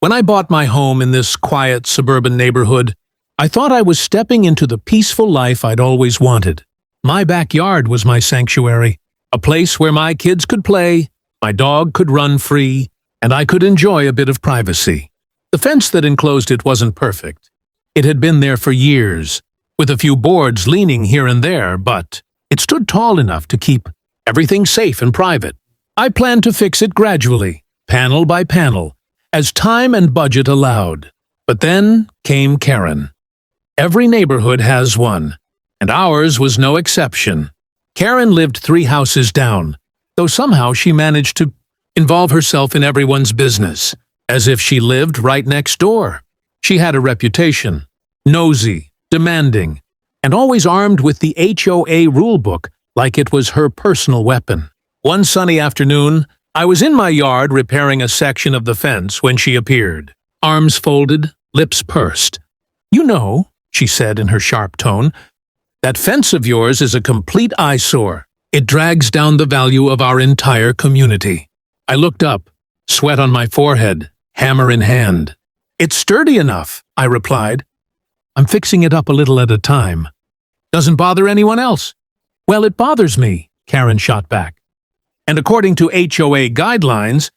When I bought my home in this quiet suburban neighborhood, I thought I was stepping into the peaceful life I'd always wanted. My backyard was my sanctuary, a place where my kids could play, my dog could run free, and I could enjoy a bit of privacy. The fence that enclosed it wasn't perfect. It had been there for years, with a few boards leaning here and there, but it stood tall enough to keep everything safe and private. I planned to fix it gradually, panel by panel, as time and budget allowed. But then came Karen. Every neighborhood has one, and ours was no exception. Karen lived 3 houses down, though somehow she managed to involve herself in everyone's business, as if she lived right next door. She had a reputation, nosy, demanding, and always armed with the HOA rulebook like it was her personal weapon. One sunny afternoon, I was in my yard repairing a section of the fence when she appeared. Arms folded, lips pursed. "You know," she said in her sharp tone, "that fence of yours is a complete eyesore. It drags down the value of our entire community." I looked up, sweat on my forehead, hammer in hand. "It's sturdy enough," I replied. "I'm fixing it up a little at a time." "Doesn't bother anyone else?" "Well, it bothers me," Karen shot back. "And according to HOA guidelines,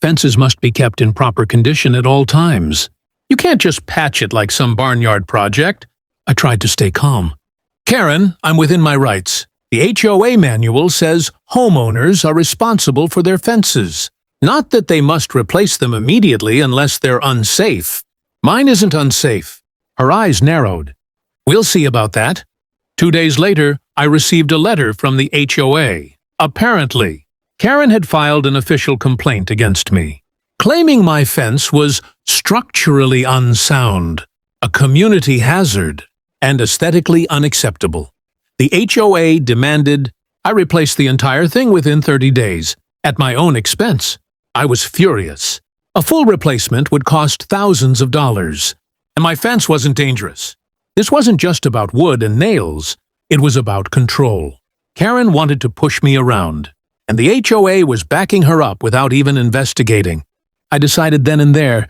fences must be kept in proper condition at all times. You can't just patch it like some barnyard project." I tried to stay calm. "Karen, I'm within my rights. The HOA manual says homeowners are responsible for their fences. Not that they must replace them immediately unless they're unsafe. Mine isn't unsafe." Her eyes narrowed. "We'll see about that." 2 days later, I received a letter from the HOA. Apparently, Karen had filed an official complaint against me, claiming my fence was structurally unsound, a community hazard, and aesthetically unacceptable. The HOA demanded I replace the entire thing within 30 days, at my own expense. I was furious. A full replacement would cost thousands of dollars, and my fence wasn't dangerous. This wasn't just about wood and nails, it was about control. Karen wanted to push me around, and the HOA was backing her up without even investigating. I decided then and there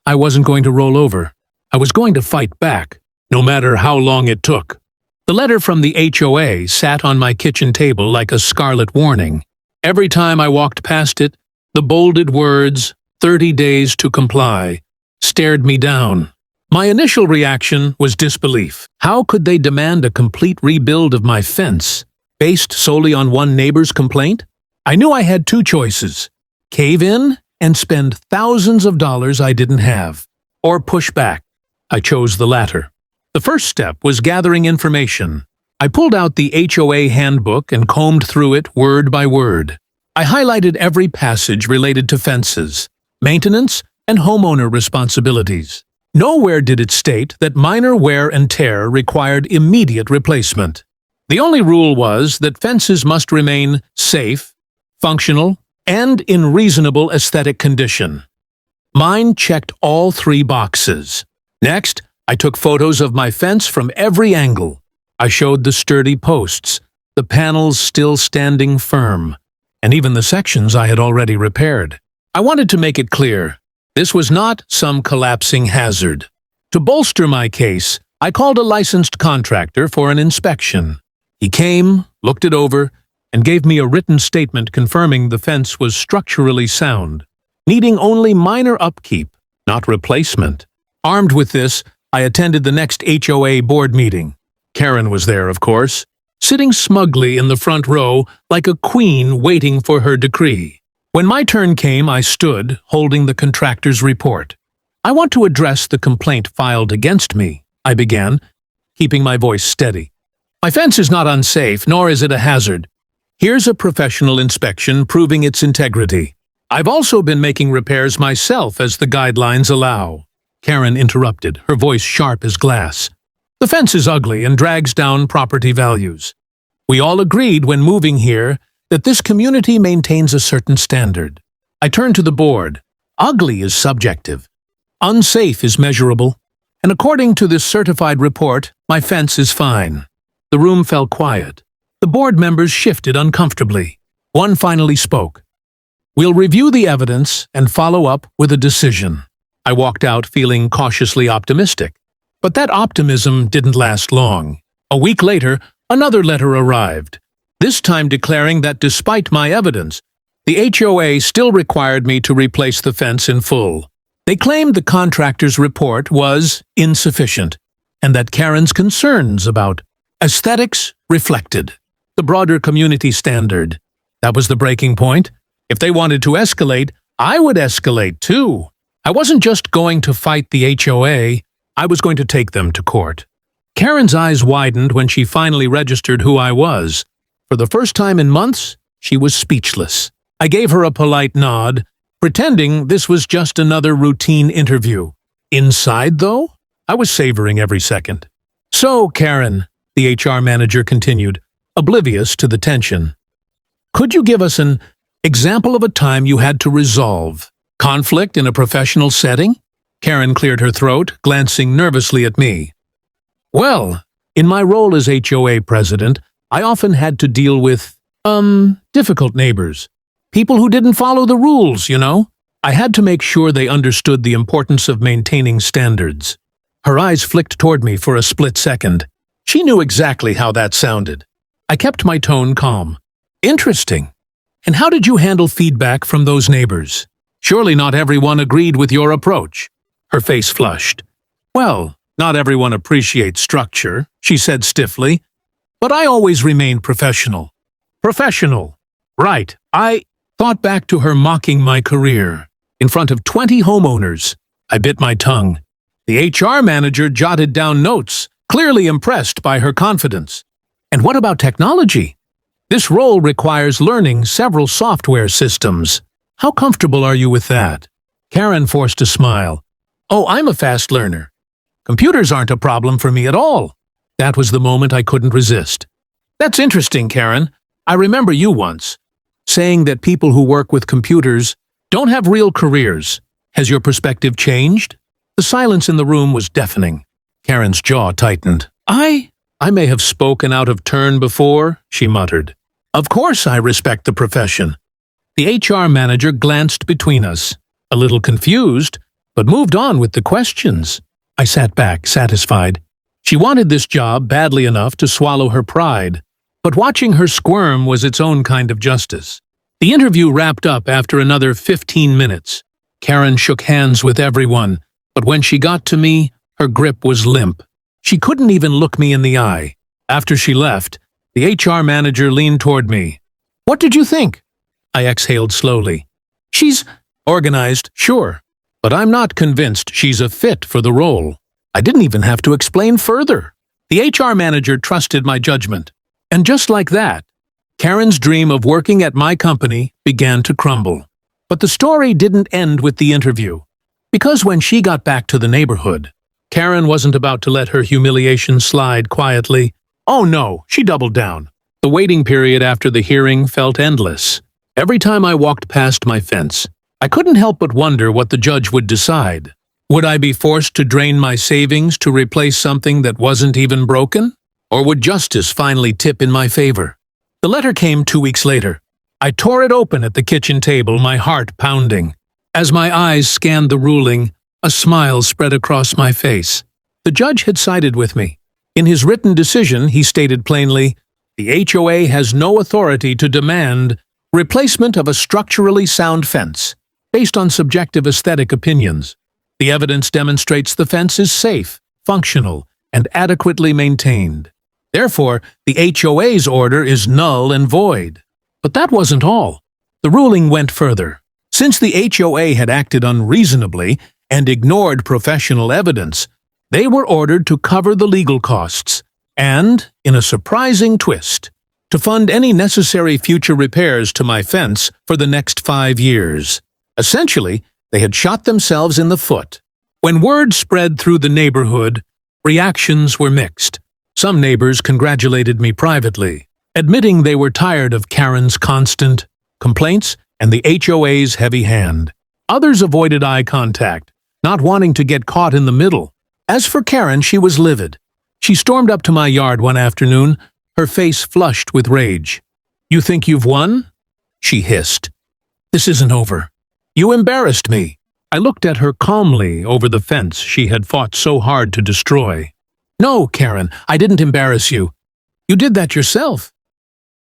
I wasn't going to roll over. I was going to fight back, no matter how long it took. The letter from the HOA sat on my kitchen table like a scarlet warning. Every time I walked past it, the bolded words, 30 days to comply, stared me down. My initial reaction was disbelief. How could they demand a complete rebuild of my fence, based solely on one neighbor's complaint? I knew I had 2 choices: cave in and spend thousands of dollars I didn't have, or push back. I chose the latter. The first step was gathering information. I pulled out the HOA handbook and combed through it word by word. I highlighted every passage related to fences, maintenance, and homeowner responsibilities. Nowhere did it state that minor wear and tear required immediate replacement. The only rule was that fences must remain safe, functional, and in reasonable aesthetic condition. Mine checked all 3 boxes. Next, I took photos of my fence from every angle. I showed the sturdy posts, the panels still standing firm, and even the sections I had already repaired. I wanted to make it clear, this was not some collapsing hazard. To bolster my case, I called a licensed contractor for an inspection. He came, looked it over, and gave me a written statement confirming the fence was structurally sound, needing only minor upkeep, not replacement. Armed with this, I attended the next HOA board meeting. Karen was there, of course, sitting smugly in the front row like a queen waiting for her decree. When my turn came, I stood, holding the contractor's report. "I want to address the complaint filed against me," I began, keeping my voice steady. "My fence is not unsafe, nor is it a hazard. Here's a professional inspection proving its integrity. I've also been making repairs myself as the guidelines allow." Karen interrupted, her voice sharp as glass. "The fence is ugly and drags down property values. We all agreed when moving here that this community maintains a certain standard." I turned to the board. Ugly is subjective. Unsafe is measurable. And according to this certified report, my fence is fine. The room fell quiet. The board members shifted uncomfortably. One finally spoke. "We'll review the evidence and follow up with a decision." I walked out feeling cautiously optimistic. But that optimism didn't last long. A week later, another letter arrived, this time declaring that despite my evidence, the HOA still required me to replace the fence in full. They claimed the contractor's report was insufficient, and that Karen's concerns about aesthetics reflected the broader community standard. That was the breaking point. If they wanted to escalate, I would escalate too. I wasn't just going to fight the HOA, I was going to take them to court. Karen's eyes widened when she finally registered who I was. For the first time in months, she was speechless. I gave her a polite nod, pretending this was just another routine interview. Inside, though, I was savoring every second. "So, Karen," the HR manager continued, oblivious to the tension, "could you give us an example of a time you had to resolve conflict in a professional setting?" Karen cleared her throat, glancing nervously at me. "Well, in my role as HOA president, I often had to deal with, difficult neighbors. People who didn't follow the rules, you know. I had to make sure they understood the importance of maintaining standards." Her eyes flicked toward me for a split second. She knew exactly how that sounded. I kept my tone calm. "Interesting. And how did you handle feedback from those neighbors? Surely not everyone agreed with your approach." Her face flushed. "Well, not everyone appreciates structure," she said stiffly. "But I always remain professional." Professional. Right. I thought back to her mocking my career. In front of 20 homeowners, I bit my tongue. The HR manager jotted down notes, clearly impressed by her confidence. "And what about technology? This role requires learning several software systems. How comfortable are you with that?" Karen forced a smile. "Oh, I'm a fast learner. Computers aren't a problem for me at all." That was the moment I couldn't resist. "That's interesting, Karen. I remember you once saying that people who work with computers don't have real careers. Has your perspective changed?" The silence in the room was deafening. Karen's jaw tightened. I may have spoken out of turn before," she muttered. "Of course I respect the profession." The HR manager glanced between us, a little confused, but moved on with the questions. I sat back, satisfied. She wanted this job badly enough to swallow her pride, but watching her squirm was its own kind of justice. The interview wrapped up after another 15 minutes. Karen shook hands with everyone, but when she got to me, her grip was limp. She couldn't even look me in the eye. After she left, the HR manager leaned toward me. "What did you think?" I exhaled slowly. "She's organized, sure, but I'm not convinced she's a fit for the role." I didn't even have to explain further. The HR manager trusted my judgment. And just like that, Karen's dream of working at my company began to crumble. But the story didn't end with the interview. Because when she got back to the neighborhood, Karen wasn't about to let her humiliation slide quietly. Oh no, she doubled down. The waiting period after the hearing felt endless. Every time I walked past my fence, I couldn't help but wonder what the judge would decide. Would I be forced to drain my savings to replace something that wasn't even broken? Or would justice finally tip in my favor? The letter came 2 weeks later. I tore it open at the kitchen table, my heart pounding. As my eyes scanned the ruling, a smile spread across my face. The judge had sided with me. In his written decision, he stated plainly, "The HOA has no authority to demand replacement of a structurally sound fence based on subjective aesthetic opinions. The evidence demonstrates the fence is safe, functional, and adequately maintained. Therefore, the HOA's order is null and void." But that wasn't all. The ruling went further. Since the HOA had acted unreasonably and ignored professional evidence, they were ordered to cover the legal costs and, in a surprising twist, to fund any necessary future repairs to my fence for the next 5 years. Essentially, they had shot themselves in the foot. When word spread through the neighborhood, reactions were mixed. Some neighbors congratulated me privately, admitting they were tired of Karen's constant complaints and the HOA's heavy hand. Others avoided eye contact, not wanting to get caught in the middle. As for Karen, she was livid. She stormed up to my yard one afternoon, her face flushed with rage. "You think you've won?" she hissed. "This isn't over. You embarrassed me." I looked at her calmly over the fence she had fought so hard to destroy. "No, Karen, I didn't embarrass you. You did that yourself."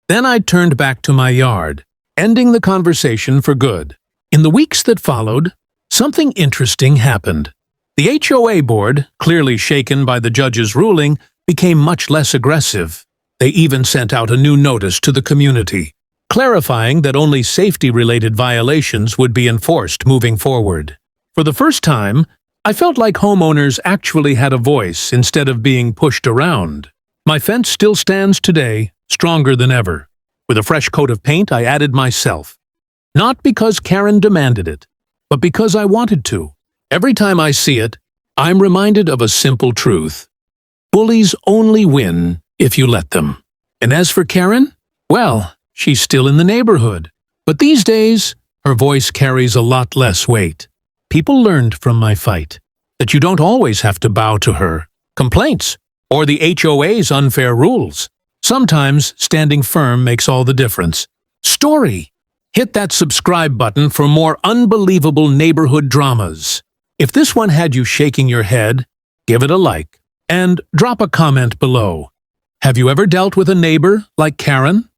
Then I turned back to my yard, ending the conversation for good. In the weeks that followed, something interesting happened. The HOA board, clearly shaken by the judge's ruling, became much less aggressive. They even sent out a new notice to the community, clarifying that only safety-related violations would be enforced moving forward. For the first time, I felt like homeowners actually had a voice instead of being pushed around. My fence still stands today, stronger than ever. With a fresh coat of paint, I added myself. Not because Karen demanded it, but because I wanted to. Every time I see it, I'm reminded of a simple truth. Bullies only win if you let them. And as for Karen, well, she's still in the neighborhood. But these days, her voice carries a lot less weight. People learned from my fight that you don't always have to bow to her complaints or the HOA's unfair rules. Sometimes standing firm makes all the difference. Story. Hit that subscribe button for more unbelievable neighborhood dramas. If this one had you shaking your head, give it a like and drop a comment below. Have you ever dealt with a neighbor like Karen?